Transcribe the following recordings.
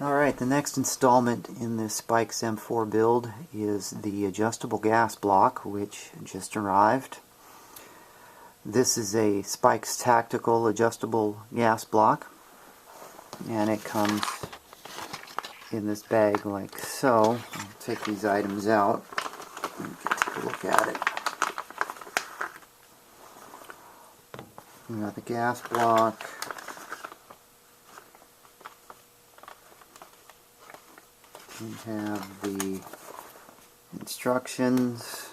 Alright, the next installment in this Spikes M4 build is the adjustable gas block, which just arrived. This is a Spikes Tactical adjustable gas block, and it comes in this bag like so. I'll take these items out and take a look at it. We got the gas block. We have the instructions.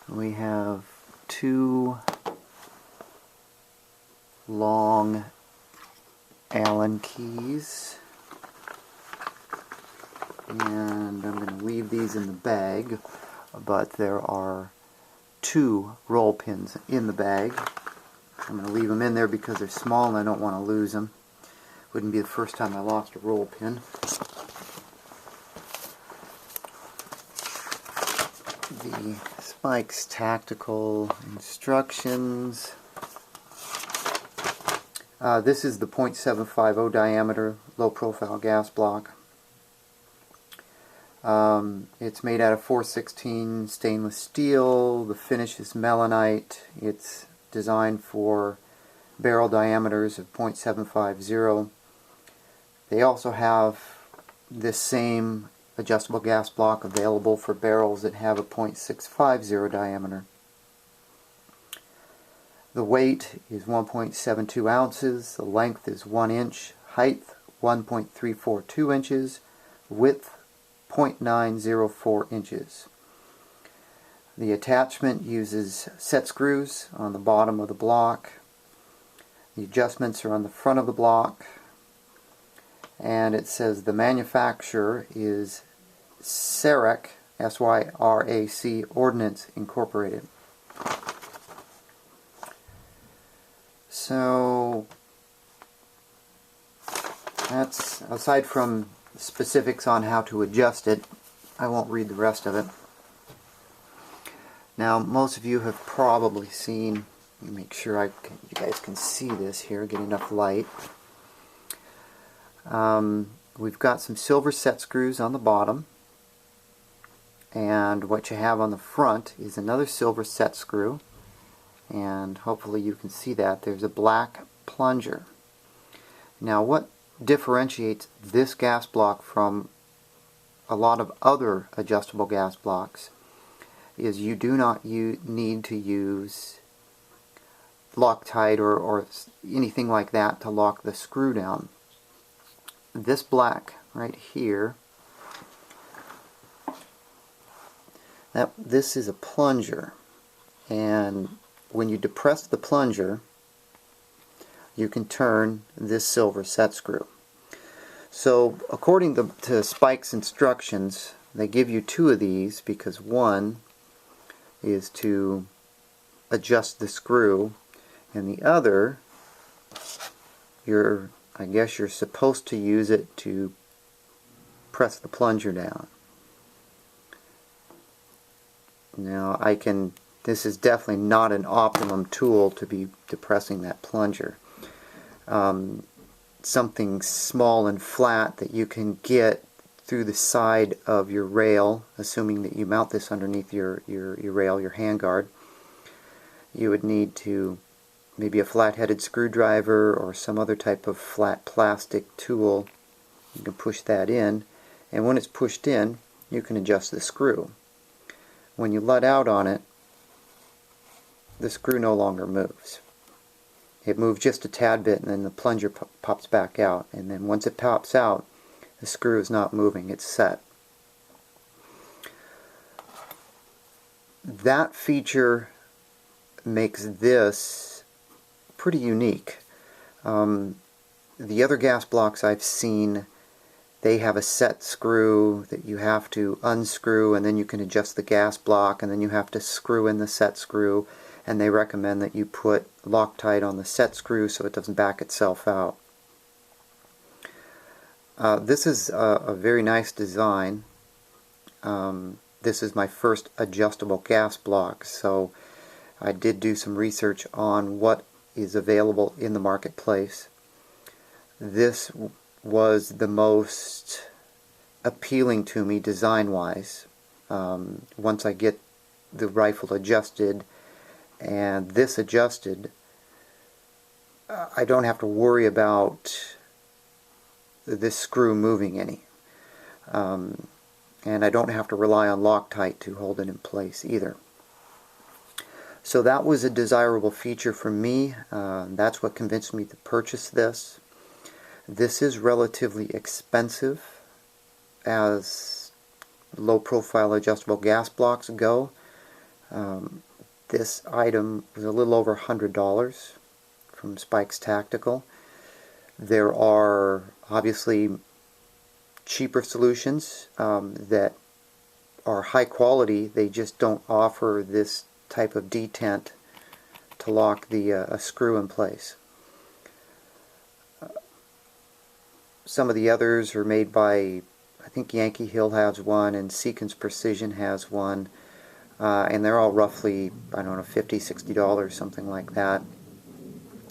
We have two long Allen keys. And I'm going to leave these in the bag, but there are two roll pins in the bag. I'm going to leave them in there because they're small and I don't want to lose them. Wouldn't be the first time I lost a roll pin. The Spikes Tactical instructions. This is the .750 diameter low profile gas block. It's made out of 416 stainless steel. The finish is melanite. It's designed for barrel diameters of .750. They also have this same adjustable gas block available for barrels that have a .650 diameter. The weight is 1.72 ounces, the length is 1 inch, height 1.342 inches, width 0.904 inches. The attachment uses set screws on the bottom of the block. The adjustments are on the front of the block. And it says the manufacturer is SYRAC, S-Y-R-A-C, Ordnance Incorporated. So that's, aside from specifics on how to adjust it, I won't read the rest of it. Now, most of you have probably seen, let me make sure you guys can see this here, get enough light. We've got some silver set screws on the bottom, and what you have on the front is another silver set screw, and hopefully you can see that. There's a black plunger. Now, what differentiates this gas block from a lot of other adjustable gas blocks is you do not need to use Loctite or anything like that to lock the screw down. This black right here, this is a plunger, and when you depress the plunger you can turn this silver set screw. So according to Spike's instructions, they give you two of these because one is to adjust the screw, and the other, I guess you're supposed to use it to press the plunger down. Now this is definitely not an optimum tool to be depressing that plunger. Something small and flat that you can get through the side of your rail, assuming that you mount this underneath your rail, your handguard. You would need to maybe a flat-headed screwdriver or some other type of flat plastic tool. You can push that in, and when it's pushed in you can adjust the screw. When you let out on it, the screw no longer moves. It moves just a tad bit and then the plunger pops back out, and then once it pops out the screw is not moving, it's set. That feature makes this pretty unique. The other gas blocks I've seen, they have a set screw that you have to unscrew, and then you can adjust the gas block, and then you have to screw in the set screw, and they recommend that you put Loctite on the set screw so it doesn't back itself out. This is a very nice design. This is my first adjustable gas block, so I did do some research on what is available in the marketplace, this was the most appealing to me design-wise. Once I get the rifle adjusted and this adjusted, I don't have to worry about this screw moving any. And I don't have to rely on Loctite to hold it in place either. So that was a desirable feature for me. That's what convinced me to purchase this. This is relatively expensive as low-profile adjustable gas blocks go. This item was a little over $100 from Spikes Tactical. There are obviously cheaper solutions that are high quality. They just don't offer this type of detent to lock the a screw in place. Some of the others are made by, I think Yankee Hill has one and Seekins Precision has one, and they're all roughly, I don't know, $50, $60, something like that.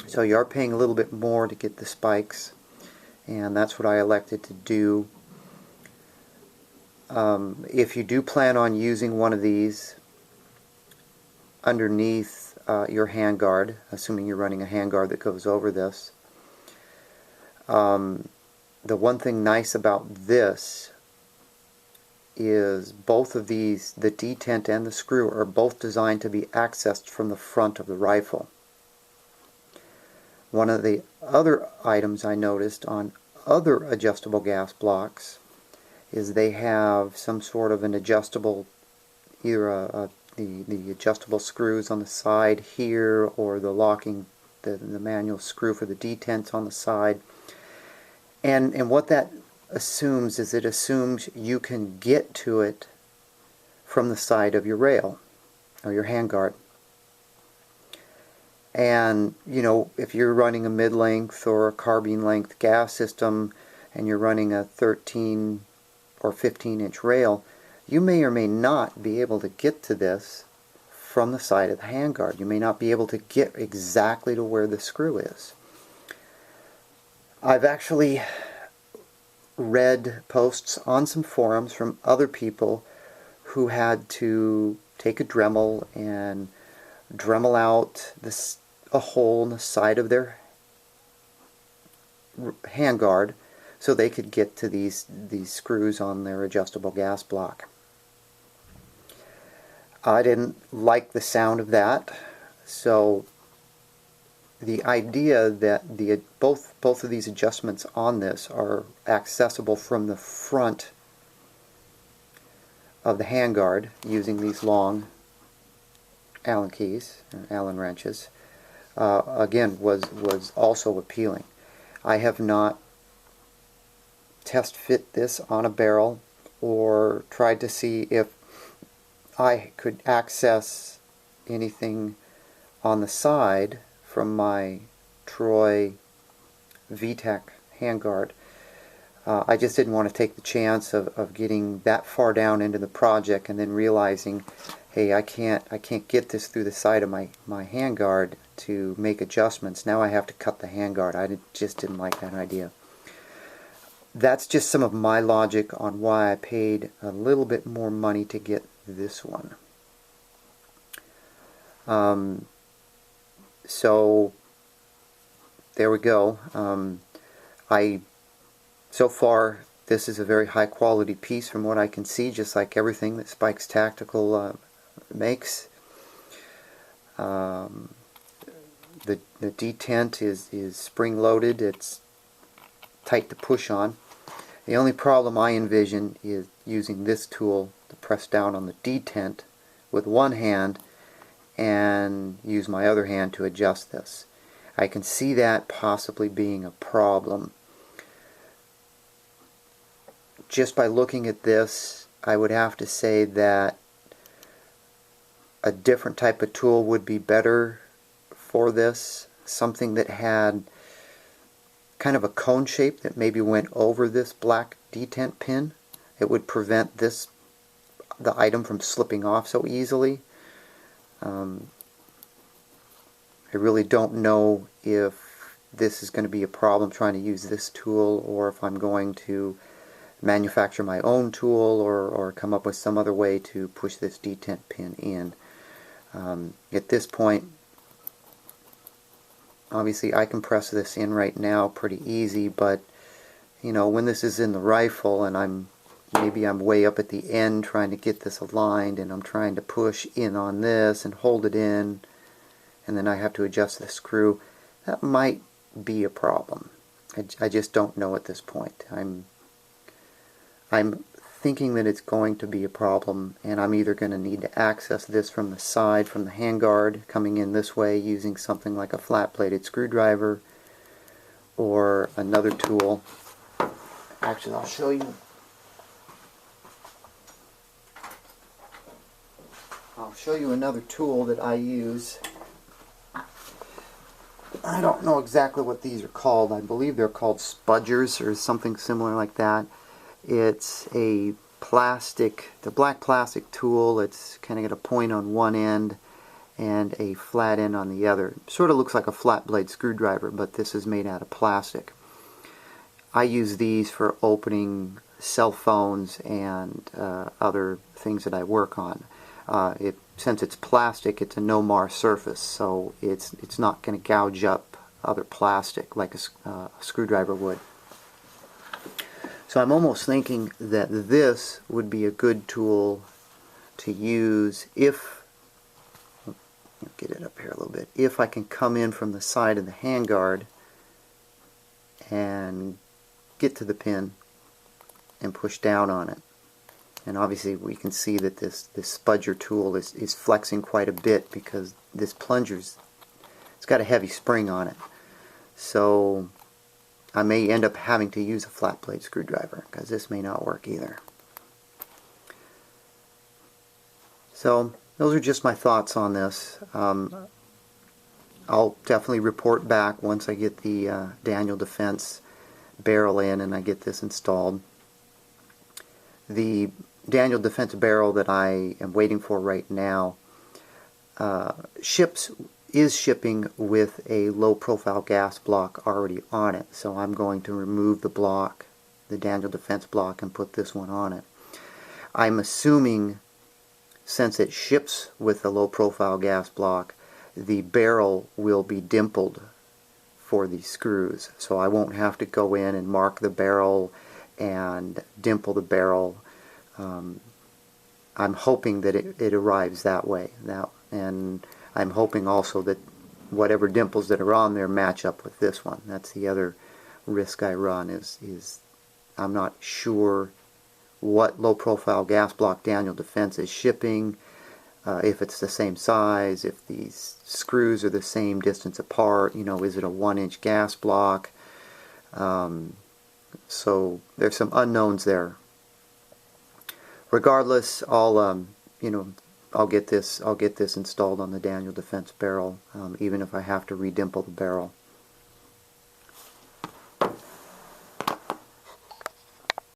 So you are paying a little bit more to get the spikes, and that's what I elected to do. If you do plan on using one of these underneath your handguard, assuming you're running a handguard that goes over this, the one thing nice about this is both of these, the detent and the screw, are both designed to be accessed from the front of the rifle. One of the other items I noticed on other adjustable gas blocks is they have some sort of an adjustable, either the adjustable screws on the side here, or the locking, the manual screw for the detents on the side. And what that assumes is it assumes you can get to it from the side of your rail or your handguard. And you know, if you're running a mid-length or a carbine length gas system and you're running a 13 or 15-inch rail, you may or may not be able to get to this from the side of the handguard. You may not be able to get exactly to where the screw is. I've actually read posts on some forums from other people who had to take a Dremel and Dremel out a hole in the side of their handguard so they could get to these screws on their adjustable gas block. I didn't like the sound of that, so the idea that both of these adjustments on this are accessible from the front of the handguard using these long Allen keys, or Allen wrenches, again was also appealing. I have not test fit this on a barrel or tried to see if I could access anything on the side from my Troy VTEC handguard. I just didn't want to take the chance of getting that far down into the project and then realizing, hey, I can't get this through the side of my handguard to make adjustments. Now I have to cut the handguard. Just didn't like that idea. That's just some of my logic on why I paid a little bit more money to get this one. So there we go. So far this is a very high quality piece from what I can see, just like everything that Spikes Tactical makes. The detent is spring loaded. It's tight to push on. The only problem I envision is using this tool to press down on the detent with one hand and use my other hand to adjust this. I can see that possibly being a problem. Just by looking at this, I would have to say that a different type of tool would be better for this. Something that had kind of a cone shape that maybe went over this black detent pin. It would prevent the item from slipping off so easily. I really don't know if this is going to be a problem trying to use this tool, or if I'm going to manufacture my own tool, or come up with some other way to push this detent pin in. At this point, obviously I can press this in right now pretty easy, but you know, when this is in the rifle and maybe I'm way up at the end trying to get this aligned, and I'm trying to push in on this and hold it in, and then I have to adjust the screw, that might be a problem. I just don't know at this point. I'm thinking that it's going to be a problem, and I'm either going to need to access this from the side, from the handguard, coming in this way using something like a flat-bladed screwdriver, or another tool. Actually, I'll show you. I'll show you another tool that I use. I don't know exactly what these are called. I believe they're called spudgers or something similar like that. It's a black plastic tool. It's kind of got a point on one end and a flat end on the other. Sort of looks like a flat blade screwdriver, but this is made out of plastic. I use these for opening cell phones and other things that I work on. Since it's plastic, it's a no-mar surface, so it's not going to gouge up other plastic like a screwdriver would. So I'm almost thinking that this would be a good tool to use if, get it up here a little bit, if I can come in from the side of the handguard and get to the pin and push down on it. And obviously we can see that this spudger tool is flexing quite a bit because this plunger's, it's got a heavy spring on it. So I may end up having to use a flat blade screwdriver because this may not work either. So those are just my thoughts on this. I'll definitely report back once I get the Daniel Defense barrel in and I get this installed. The Daniel Defense barrel that I am waiting for right now is shipping with a low profile gas block already on it, so I'm going to remove the block, the Daniel Defense block, and put this one on it. I'm assuming, since it ships with a low profile gas block, the barrel will be dimpled for these screws, so I won't have to go in and mark the barrel and dimple the barrel. I'm hoping that it arrives that way now, and I'm hoping also that whatever dimples that are on there match up with this one. That's the other risk I run, is I'm not sure what low profile gas block Daniel Defense is shipping, if it's the same size, if these screws are the same distance apart, you know, is it a 1-inch gas block? So there's some unknowns there. Regardless, I'll get this installed on the Daniel Defense barrel, even if I have to redimple the barrel.